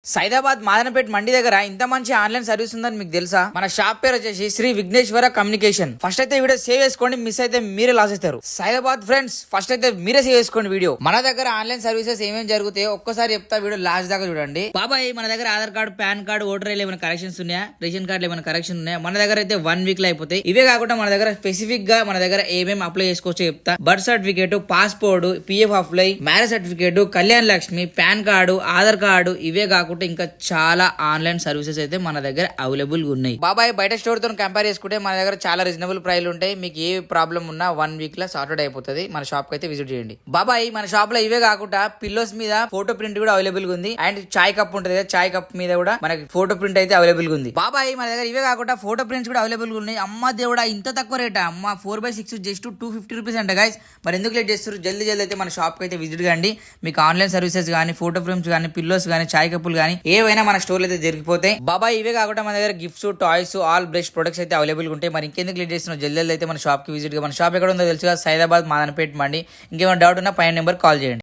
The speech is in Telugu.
సైదాబాద్ మాదనపేట మండి దగ్గర ఇంత మంచి ఆన్లైన్ సర్వీస్ ఉందని మీకు తెలుసా? మన షాప్ పేరు వచ్చేసి శ్రీ విఘ్నేశ్వర కమ్యూనికేషన్. ఫస్ట్ అయితే వీడియో సేవ్ చేసుకోండి, మిస్ అయితే మీరే లాస్ అవుతారు. సైదాబాద్ ఫ్రెండ్స్, ఫస్ట్ అయితే మీరే సేవ్ చేసుకోండి వీడియో. మన దగ్గర ఆన్లైన్ సర్వీసెస్ ఏమేమి జరుగుతాయో ఒక్కసారి చెప్తా, వీడియో లాస్ట్ దాకా చూడండి. బాబాయ్, మన దగ్గర Aadhaar card, pan card, voter ID ఏమైనా కరెక్షన్స్ ఉన్నాయా, రేషన్ కార్డు ఏమైనా కరెక్షన్ ఉన్నాయా? మన దగ్గర అయితే 1 వీక్ లో అయిపోతాయి. ఇవే కాకుండా మన దగ్గర స్పెసిఫిక్ గా మన దగ్గర ఏమేమి అప్లై చేసుకోవచ్చో చెప్తా. Birth certificate, passport, PF apply, marriage certificate, Kalyan Lakshmi, pan card, Aadhaar card, ఇవే కాకుండా ఇంకా చాలా ఆన్లైన్ సర్వీసెస్ అయితే మన దగ్గర అవైలబుల్ ఉన్నాయి. బాబాయ్, బయట స్టోర్ తో కంపేర్ చేసుకుంటే మన దగ్గర చాలా రీజనబుల్ ప్రైస్ ఉంటాయి. మీకు ఏ ప్రాబ్లం ఉన్నా 1 వీక్ లో సార్టెడ్ అయిపోతుంది. మన షాప్ కి అయితే విజిట్ చేయండి. బాబాయ్, మన షాప్ లో ఇవే కాకుండా పిల్లోస్ మీద ఫోటో ప్రింట్ కూడా అవైలబుల్ గా ఉంది. అండ్ చాయ్ కప్ ఉంటుంది కదా, చాయ్ కప్ మీద కూడా మనకి ఫోటో ప్రింట్ అయితే అవైలబుల్ గా ఉంది. బాబాయ్, మన దగ్గర ఇవే కాకుండా ఫోటో ప్రింట్స్ కూడా అవైలబుల్ గా ఉన్నాయి. అమ్మ దేవుడా, ఇంత తక్కువ రేటా? అమ్మ 4/6 జస్ట్ 250 రూపీస్ అంట గైస్. మరి ఎందుకు లేట్ చేస్తారు? జల్దీ అయితే మన షాప్ కి అయితే విజిట్ కండి. మీకు ఆన్లైన్ సర్వీసెస్ కానీ, ఫోటో ఫ్రేమ్స్ కానీ, పిల్లోస్ కానీ, చాయ్ కప్పులు కానీ ఏవైనా మన స్టోర్ అయితే జరిగిపోతాయి. బాబాయ్, ఇవే కాకుండా మన దగ్గర gifts, toys, all brush products అయితే అవైలబుల్ ఉంటాయి. మరి ఇంకెందుకు లేట్ చేస్తున్నావు? జల్దీ అయితే మన షాప్ కి విజిట్ గా. మన షాప్ ఎక్కడ ఉందో తెలుసుగా, సైదాబాద్ మాదనపేట మండి. ఇంకేమైనా డౌట్ ఉన్నా పైన నెంబర్ కాల్ చేయండి.